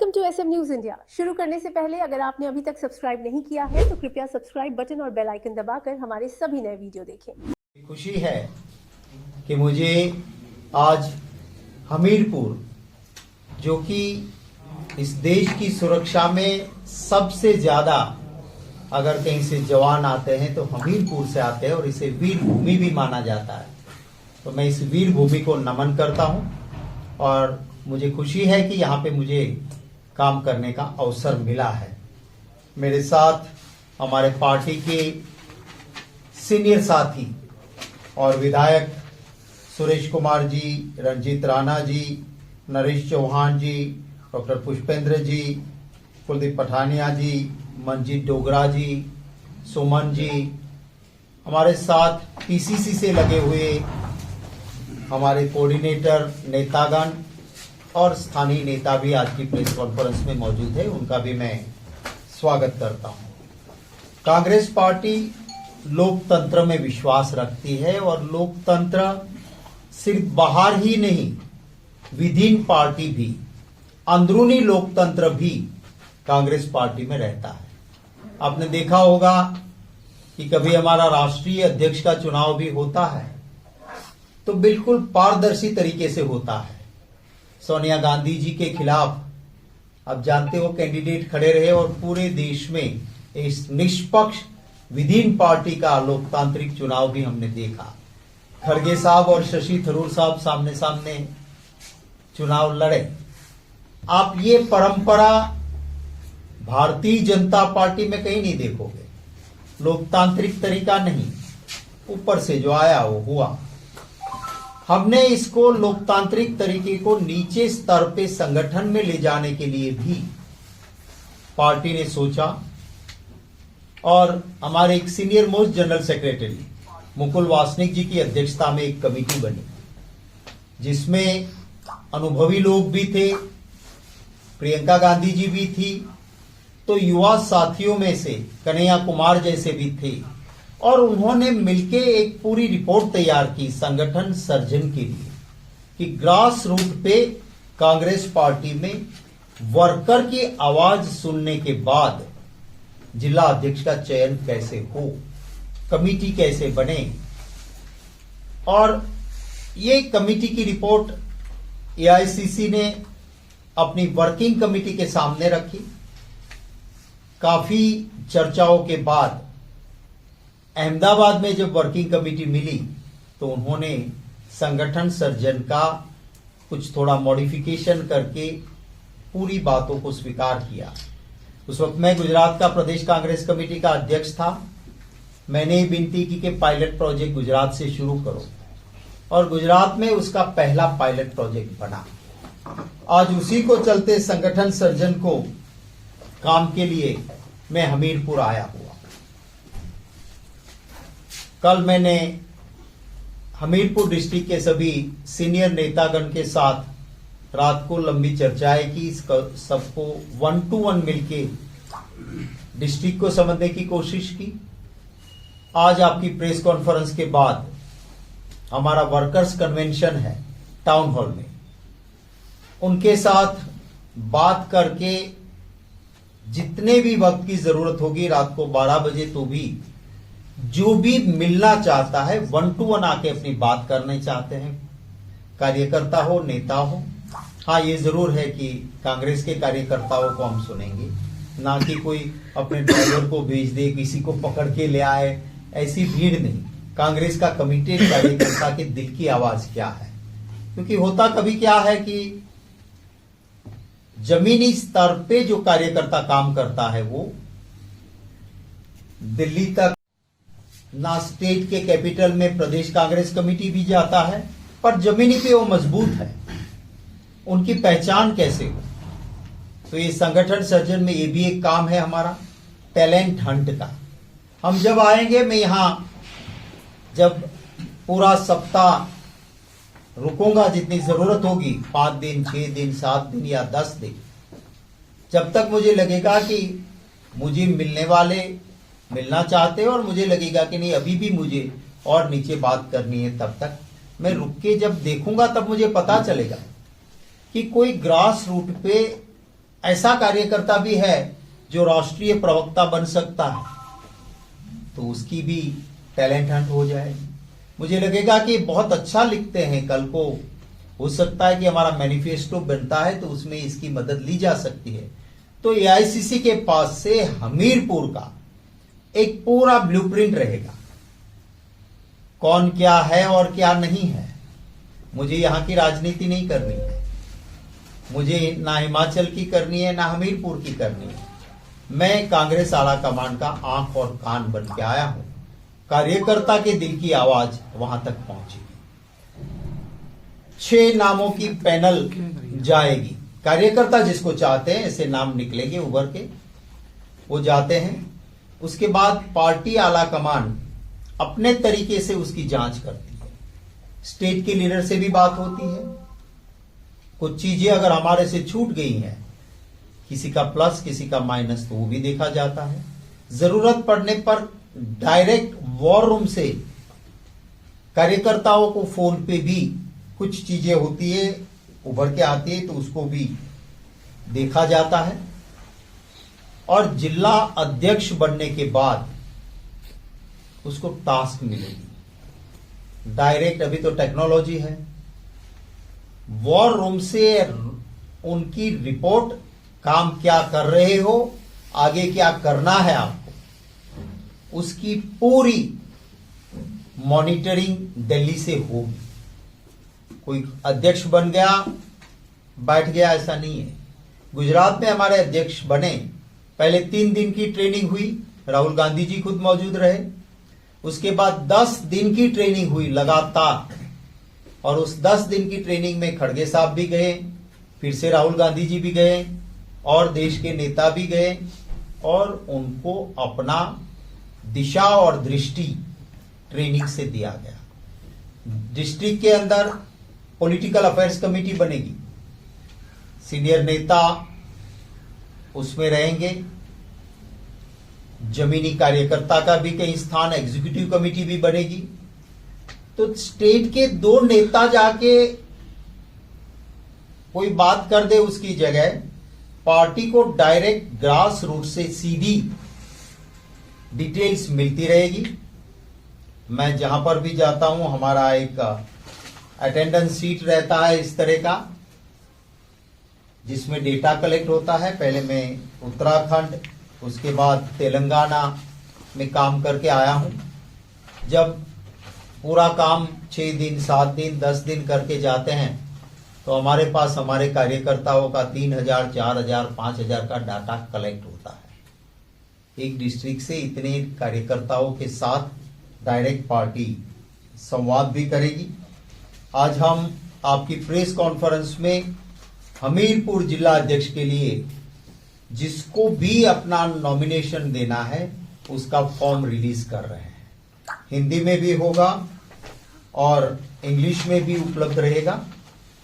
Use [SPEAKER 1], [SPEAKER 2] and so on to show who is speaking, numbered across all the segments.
[SPEAKER 1] Welcome to SM news India. शुरू करने से पहले अगर आपने अभी तक सब्सक्राइब नहीं किया है तो कृपया सब्सक्राइब बटन और बेल आइकन दबाकर हमारे सभी नए वीडियो देखें।
[SPEAKER 2] खुशी है कि मुझे आज हमीरपुर, जो कि इस देश की सुरक्षा में सबसे ज्यादा अगर कहीं से जवान आते हैं तो हमीरपुर से आते हैं और इसे वीर भूमि भी माना जाता है, तो मैं इस वीर भूमि को नमन करता हूं और मुझे खुशी है कि यहाँ पे मुझे काम करने का अवसर मिला है। मेरे साथ हमारे पार्टी के सीनियर साथी और विधायक सुरेश कुमार जी, रंजीत राणा जी, नरेश चौहान जी, डॉक्टर पुष्पेंद्र जी, कुलदीप पठानिया जी, मंजीत डोगरा जी, सुमन जी, हमारे साथ पीसीसी से लगे हुए हमारे कोऑर्डिनेटर नेतागण और स्थानीय नेता भी आज की प्रेस कॉन्फ्रेंस में मौजूद है, उनका भी मैं स्वागत करता हूं। कांग्रेस पार्टी लोकतंत्र में विश्वास रखती है और लोकतंत्र सिर्फ बाहर ही नहीं, विदिन पार्टी भी, अंदरूनी लोकतंत्र भी कांग्रेस पार्टी में रहता है। आपने देखा होगा कि कभी हमारा राष्ट्रीय अध्यक्ष का चुनाव भी होता है तो बिल्कुल पारदर्शी तरीके से होता है। सोनिया गांधी जी के खिलाफ आप जानते हो कैंडिडेट खड़े रहे और पूरे देश में इस निष्पक्ष विदिन पार्टी का लोकतांत्रिक चुनाव भी हमने देखा। खड़गे साहब और शशि थरूर साहब सामने सामने चुनाव लड़े। आप ये परंपरा भारतीय जनता पार्टी में कहीं नहीं देखोगे। लोकतांत्रिक तरीका नहीं, ऊपर से जो आया वो हुआ। हमने इसको लोकतांत्रिक तरीके को नीचे स्तर पे संगठन में ले जाने के लिए भी पार्टी ने सोचा और हमारे एक senior most general secretary Mukul Wasnik ji की अध्यक्षता में एक कमेटी बनी, जिसमें अनुभवी लोग भी थे, प्रियंका गांधी जी भी थी, तो युवा साथियों में से कन्हैया कुमार जैसे भी थे और उन्होंने मिलके एक पूरी रिपोर्ट तैयार की संगठन सर्जन के लिए कि ग्रास रूट पे कांग्रेस पार्टी में वर्कर की आवाज सुनने के बाद जिला अध्यक्ष का चयन कैसे हो, कमेटी कैसे बने। और ये कमेटी की रिपोर्ट एआईसीसी ने अपनी वर्किंग कमेटी के सामने रखी। काफी चर्चाओं के बाद अहमदाबाद में जब वर्किंग कमेटी मिली तो उन्होंने संगठन सर्जन का कुछ थोड़ा मॉडिफिकेशन करके पूरी बातों को स्वीकार किया। उस वक्त मैं गुजरात का प्रदेश कांग्रेस कमेटी का अध्यक्ष था। मैंने ही विनती की कि पायलट प्रोजेक्ट गुजरात से शुरू करो और गुजरात में उसका पहला पायलट प्रोजेक्ट बना। आज उसी को चलते संगठन सर्जन को काम के लिए मैं हमीरपुर आया हुआ। कल मैंने हमीरपुर डिस्ट्रिक्ट के सभी सीनियर नेतागण के साथ रात को लंबी चर्चाएं की, सबको 1-to-1 मिलके डिस्ट्रिक्ट को समझने की कोशिश की। आज आपकी प्रेस कॉन्फ्रेंस के बाद हमारा वर्कर्स कन्वेंशन है टाउन हॉल में, उनके साथ बात करके जितने भी वक्त की जरूरत होगी रात को 12 बजे, तो भी जो भी मिलना चाहता है 1-to-1 आके अपनी बात करने चाहते हैं, कार्यकर्ता हो नेता हो। हाँ, ये जरूर है कि कांग्रेस के कार्यकर्ताओं को हम सुनेंगे, ना कि कोई अपने ड्राइवर को भेज दे, किसी को पकड़ के ले आए, ऐसी भीड़ नहीं। कांग्रेस का कमिटेड कार्यकर्ता के दिल की आवाज क्या है, क्योंकि होता कभी क्या है कि जमीनी स्तर पे जो कार्यकर्ता काम करता है वो दिल्ली तक, ना स्टेट के कैपिटल में प्रदेश कांग्रेस कमेटी भी जाता है, पर जमीनी पे वो मजबूत है। उनकी पहचान कैसे हो, तो ये संगठन सर्जन में ये भी एक काम है हमारा, टैलेंट हंट का। हम जब आएंगे, मैं यहां जब पूरा सप्ताह रुकूंगा, जितनी जरूरत होगी, 5 दिन, 6 दिन, 7 दिन या 10 दिन, जब तक मुझे लगेगा कि मुझे मिलने वाले मिलना चाहते हैं और मुझे लगेगा कि नहीं अभी भी मुझे और नीचे बात करनी है, तब तक मैं रुक के जब देखूंगा तब मुझे पता चलेगा कि कोई ग्रास रूट पे ऐसा कार्यकर्ता भी है जो राष्ट्रीय प्रवक्ता बन सकता है, तो उसकी भी टैलेंट हंट हो जाएगी। मुझे लगेगा कि बहुत अच्छा लिखते हैं, कल को हो सकता है कि हमारा मैनिफेस्टो बनता है तो उसमें इसकी मदद ली जा सकती है। तो एआईसीसी के पास से हमीरपुर का एक पूरा ब्लूप्रिंट रहेगा, कौन क्या है और क्या नहीं है। मुझे यहां की राजनीति नहीं करनी है, मुझे ना हिमाचल की करनी है ना हमीरपुर की करनी है। मैं कांग्रेस आला कमान का आंख और कान बन के आया हूं, कार्यकर्ता के दिल की आवाज वहां तक पहुंचेगी। 6 नामों की पैनल जाएगी, कार्यकर्ता जिसको चाहते हैं ऐसे नाम निकलेंगे उभर के, वो जाते हैं। उसके बाद पार्टी आला कमान अपने तरीके से उसकी जांच करती है, स्टेट के लीडर से भी बात होती है, कुछ चीजें अगर हमारे से छूट गई हैं, किसी का प्लस किसी का माइनस, तो वो भी देखा जाता है। जरूरत पड़ने पर डायरेक्ट वॉर रूम से कार्यकर्ताओं को फोन पे भी कुछ चीजें होती है उभर के आती है, तो उसको भी देखा जाता है। और जिला अध्यक्ष बनने के बाद उसको टास्क मिलेगी डायरेक्ट, अभी तो टेक्नोलॉजी है, वॉर रूम से उनकी रिपोर्ट, काम क्या कर रहे हो, आगे क्या करना है आपको, उसकी पूरी मॉनिटरिंग दिल्ली से होगी। कोई अध्यक्ष बन गया बैठ गया ऐसा नहीं है। गुजरात में हमारे अध्यक्ष बने, पहले 3 दिन की ट्रेनिंग हुई, राहुल गांधी जी खुद मौजूद रहे। उसके बाद 10 दिन की ट्रेनिंग हुई लगातार, और उस 10 दिन की ट्रेनिंग में खड़गे साहब भी गए, फिर से राहुल गांधी जी भी गए, और देश के नेता भी गए, और उनको अपना दिशा और दृष्टि ट्रेनिंग से दिया गया। डिस्ट्रिक्ट के अंदर पॉलिटिकल अफेयर्स कमेटी बनेगी, सीनियर नेता उसमें रहेंगे, जमीनी कार्यकर्ता का भी कई स्थान, एग्जीक्यूटिव कमेटी भी बनेगी। तो स्टेट के 2 नेता जाके कोई बात कर दे, उसकी जगह पार्टी को डायरेक्ट ग्रास रूट से सीधी डिटेल्स मिलती रहेगी। मैं जहां पर भी जाता हूं, हमारा एक अटेंडेंस सीट रहता है इस तरह का, जिसमें डेटा कलेक्ट होता है। पहले मैं उत्तराखंड, उसके बाद तेलंगाना में काम करके आया हूं। जब पूरा काम 6 दिन 7 दिन 10 दिन करके जाते हैं, तो हमारे पास हमारे कार्यकर्ताओं का 3000 4000 5000 का डाटा कलेक्ट होता है। एक डिस्ट्रिक्ट से इतने कार्यकर्ताओं के साथ डायरेक्ट पार्टी संवाद भी करेगी। आज हम आपकी प्रेस कॉन्फ्रेंस में हमीरपुर जिला अध्यक्ष के लिए जिसको भी अपना नॉमिनेशन देना है उसका फॉर्म रिलीज कर रहे हैं। हिंदी में भी होगा और इंग्लिश में भी उपलब्ध रहेगा,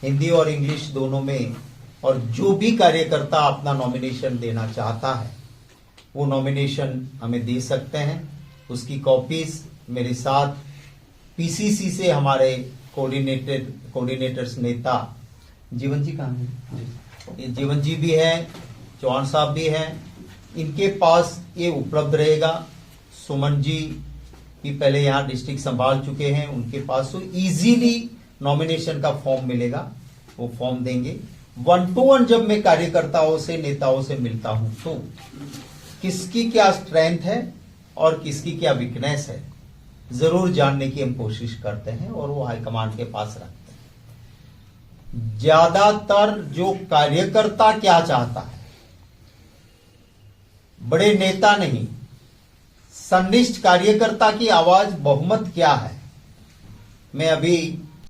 [SPEAKER 2] हिंदी और इंग्लिश दोनों में। और जो भी कार्यकर्ता अपना नॉमिनेशन देना चाहता है वो नॉमिनेशन हमें दे सकते हैं। उसकी कॉपीज मेरे साथ पीसीसी से हमारे कोऑर्डिनेटर्स नेता जीवन जी कहाँ हैं? ये जीवन जी भी है, चौहान साहब भी हैं, इनके पास ये उपलब्ध रहेगा। सुमन जी भी पहले यहाँ डिस्ट्रिक्ट संभाल चुके हैं, उनके पास तो इजीली नॉमिनेशन का फॉर्म मिलेगा, वो फॉर्म देंगे। 1-to-1 जब मैं कार्यकर्ताओं से नेताओं से मिलता हूं तो किसकी क्या स्ट्रेंथ है और किसकी क्या वीकनेस है जरूर जानने की हम कोशिश करते हैं और वो हाईकमांड के पास रखते हैं। ज्यादातर जो कार्यकर्ता क्या चाहता है, बड़े नेता नहीं, सन्निष्ठ कार्यकर्ता की आवाज बहुमत क्या है। मैं अभी